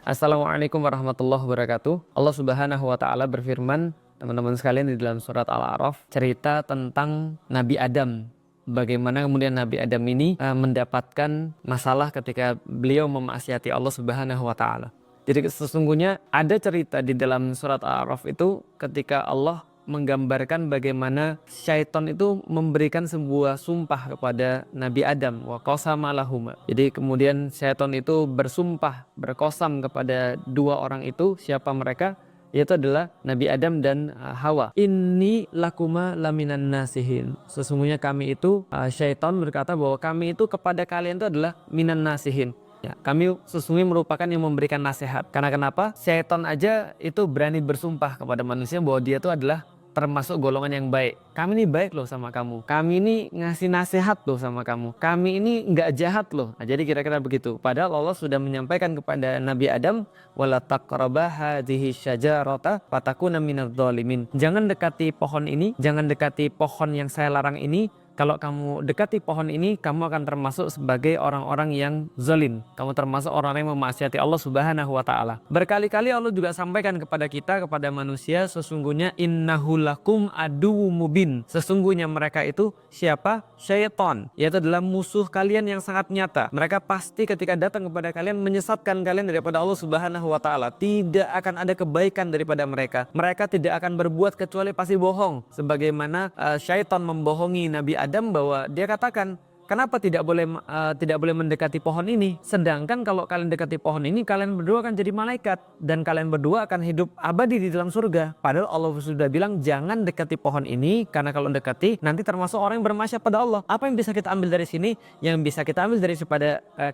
Assalamualaikum warahmatullahi wabarakatuh. Allah Subhanahu wa taala berfirman, teman-teman sekalian, di dalam surat Al-A'raf, cerita tentang Nabi Adam. Bagaimana kemudian Nabi Adam ini mendapatkan masalah ketika beliau memaksiati Allah Subhanahu wa taala. Jadi sesungguhnya ada cerita di dalam surat Al-A'raf itu ketika Allah menggambarkan bagaimana syaitan itu memberikan sebuah sumpah kepada Nabi Adam, wa qasama lahuma. Jadi kemudian syaitan itu bersumpah, berkosam kepada dua orang itu. Siapa mereka? Yaitu adalah Nabi Adam dan Hawa. Inni lakuma laminan nasihin. Sesungguhnya kami itu, syaitan berkata bahwa kami itu kepada kalian itu adalah minan nasihin. Ya, kami sesungguhnya merupakan yang memberikan nasihat. Karena kenapa? Syaitan aja itu berani bersumpah kepada manusia bahwa dia itu adalah termasuk golongan yang baik. Kami ini baik loh sama kamu. Kami ini ngasih nasihat loh sama kamu. Kami ini nggak jahat loh. Nah, jadi kira-kira begitu. Padahal Allah sudah menyampaikan kepada Nabi Adam, wala taqrabah hadhihi syajarata fatakuna minadh dhalimin. Jangan dekati pohon ini, jangan dekati pohon yang saya larang ini. Kalau kamu dekati pohon ini, kamu akan termasuk sebagai orang-orang yang zalim. Kamu termasuk orang yang memaksiati Allah Subhanahu wa taala. Berkali-kali Allah juga sampaikan kepada kita, kepada manusia, sesungguhnya innahu lakum aduwwum mubin. Sesungguhnya mereka itu siapa? Syaitan. Yaitu adalah musuh kalian yang sangat nyata. Mereka pasti ketika datang kepada kalian menyesatkan kalian daripada Allah Subhanahu wa taala. Tidak akan ada kebaikan daripada mereka. Mereka tidak akan berbuat kecuali pasti bohong. Sebagaimana syaitan membohongi Nabi Adam bahwa dia katakan, kenapa tidak boleh mendekati pohon ini? Sedangkan kalau kalian dekati pohon ini, kalian berdua akan jadi malaikat dan kalian berdua akan hidup abadi di dalam surga. Padahal Allah sudah bilang jangan dekati pohon ini, karena kalau dekati nanti termasuk orang yang bermaksiat pada Allah. Apa yang bisa kita ambil dari sini? Yang bisa kita ambil dari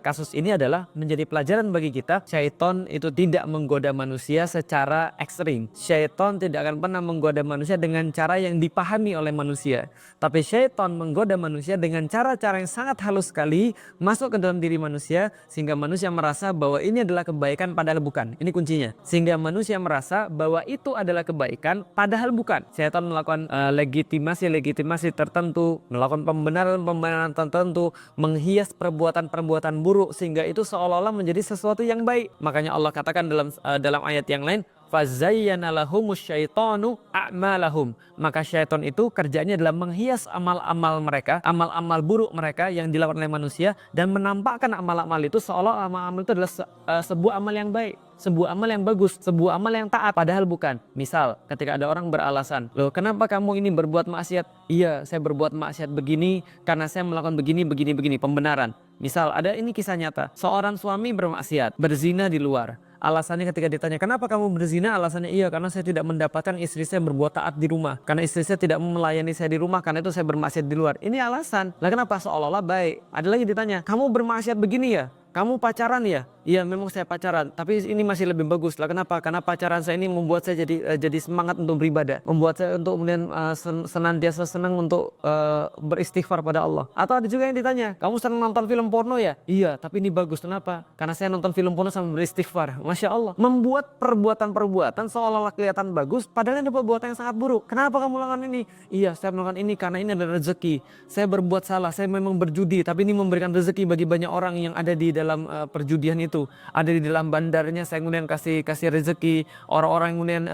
kasus ini adalah menjadi pelajaran bagi kita. Syaitan itu tidak menggoda manusia secara ekstrim. Syaitan tidak akan pernah menggoda manusia dengan cara yang dipahami oleh manusia. Tapi syaitan menggoda manusia dengan cara-cara yang sangat halus sekali masuk ke dalam diri manusia, sehingga manusia merasa bahwa ini adalah kebaikan padahal bukan. Ini kuncinya. Sehingga manusia merasa bahwa itu adalah kebaikan padahal bukan. Syaitan melakukan legitimasi tertentu, melakukan pembenaran tertentu, menghias perbuatan buruk sehingga itu seolah-olah menjadi sesuatu yang baik. Makanya Allah katakan dalam ayat yang lain, fazayyana lahumus syaitanu a'malahum. Maka syaitan itu kerjanya adalah menghias amal-amal mereka, amal-amal buruk mereka yang dilakukan oleh manusia, dan menampakkan amal-amal itu seolah amal-amal itu adalah sebuah amal yang baik, sebuah amal yang bagus, sebuah amal yang taat, padahal bukan. Misal ketika ada orang beralasan, loh kenapa kamu ini berbuat maksiat? Iya, saya berbuat maksiat begini karena saya melakukan begini, pembenaran. Misal ada, ini kisah nyata, seorang suami bermaksiat, berzina di luar. Alasannya ketika ditanya, kenapa kamu berzina? Alasannya, iya karena saya tidak mendapatkan istri saya berbuat taat di rumah. Karena istri saya tidak melayani saya di rumah, karena itu saya bermaksiat di luar. Ini alasan. Lah kenapa seolah-olah baik? Ada lagi ditanya, kamu bermaksiat begini ya? Kamu pacaran ya? Iya memang saya pacaran, tapi ini masih lebih bagus lah. Kenapa? Karena pacaran saya ini membuat saya jadi semangat untuk beribadah, membuat saya untuk kemudian senantiasa senang untuk beristighfar pada Allah. Atau ada juga yang ditanya, kamu senang nonton film porno ya? Iya, tapi ini bagus. Kenapa? Karena saya nonton film porno sama beristighfar. Masya Allah, membuat perbuatan seolah-olah kelihatan bagus, padahal ini perbuatan yang sangat buruk. Kenapa kamu lakukan ini? Iya, saya melakukan ini karena ini adalah rezeki. Saya berbuat salah, saya memang berjudi, tapi ini memberikan rezeki bagi banyak orang yang ada di dalam perjudian itu. Ada di dalam bandarnya, saya kemudian kasih rezeki. Orang-orang yang kemudian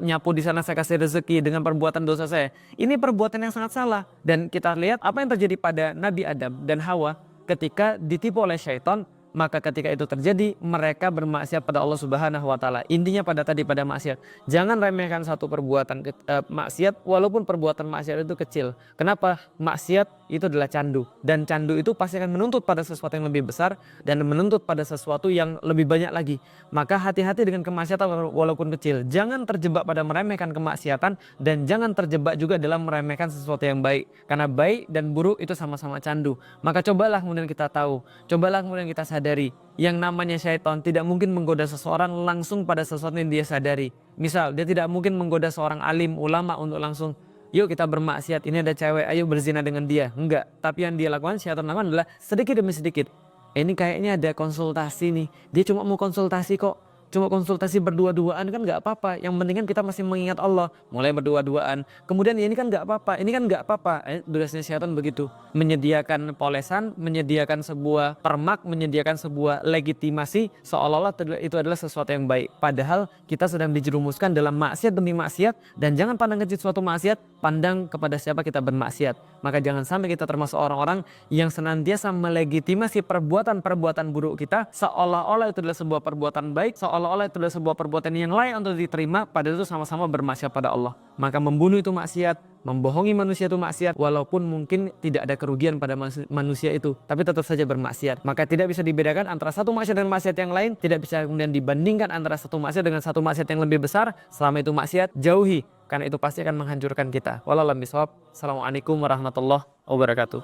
nyapu di sana, saya kasih rezeki dengan perbuatan dosa saya. Ini perbuatan yang sangat salah. Dan kita lihat apa yang terjadi pada Nabi Adam dan Hawa ketika ditipu oleh syaitan. Maka ketika itu terjadi, mereka bermaksiat pada Allah Subhanahu wa taala. Intinya pada maksiat. Jangan remehkan satu perbuatan maksiat walaupun perbuatan maksiat itu kecil. Kenapa? Maksiat itu adalah candu, dan candu itu pasti akan menuntut pada sesuatu yang lebih besar dan menuntut pada sesuatu yang lebih banyak lagi. Maka hati-hati dengan kemaksiatan walaupun kecil. Jangan terjebak pada meremehkan kemaksiatan, dan jangan terjebak juga dalam meremehkan sesuatu yang baik. Karena baik dan buruk itu sama-sama candu. Maka cobalah kemudian kita tahu, cobalah kemudian kita sadari, yang namanya syaitan tidak mungkin menggoda seseorang langsung pada sesuatu yang dia sadari. Misal dia tidak mungkin menggoda seorang alim, ulama untuk langsung, yuk kita bermaksiat, ini ada cewek, ayo berzina dengan dia. Enggak, tapi yang dia lakukan, syaitan lakukan adalah sedikit demi sedikit. Ini kayaknya ada konsultasi nih, dia cuma mau konsultasi kok. Cuma konsultasi berdua-duaan kan nggak apa-apa. Yang penting kan kita masih mengingat Allah. Mulai berdua-duaan. Kemudian ya ini kan nggak apa-apa. Ini kan nggak apa-apa. Tugasnya syaitan begitu. Menyediakan polesan, menyediakan sebuah permak, menyediakan sebuah legitimasi seolah-olah itu adalah sesuatu yang baik. Padahal kita sedang dijerumuskan dalam maksiat demi maksiat. Dan jangan pandang kecil suatu maksiat, pandang kepada siapa kita bermaksiat. Maka jangan sampai kita termasuk orang-orang yang senantiasa melegitimasi perbuatan-perbuatan buruk kita seolah-olah itu adalah sebuah perbuatan baik, seolah-olah itu adalah sebuah perbuatan yang layak untuk diterima, padahal itu sama-sama bermaksiat pada Allah. Maka membunuh itu maksiat, membohongi manusia itu maksiat, walaupun mungkin tidak ada kerugian pada manusia itu, tapi tetap saja bermaksiat. Maka tidak bisa dibedakan antara satu maksiat dengan maksiat yang lain, tidak bisa kemudian dibandingkan antara satu maksiat dengan satu maksiat yang lebih besar. Selama itu maksiat, jauhi, karena itu pasti akan menghancurkan kita. Wallahu a'lam bishawab. Assalamualaikum warahmatullahi wabarakatuh.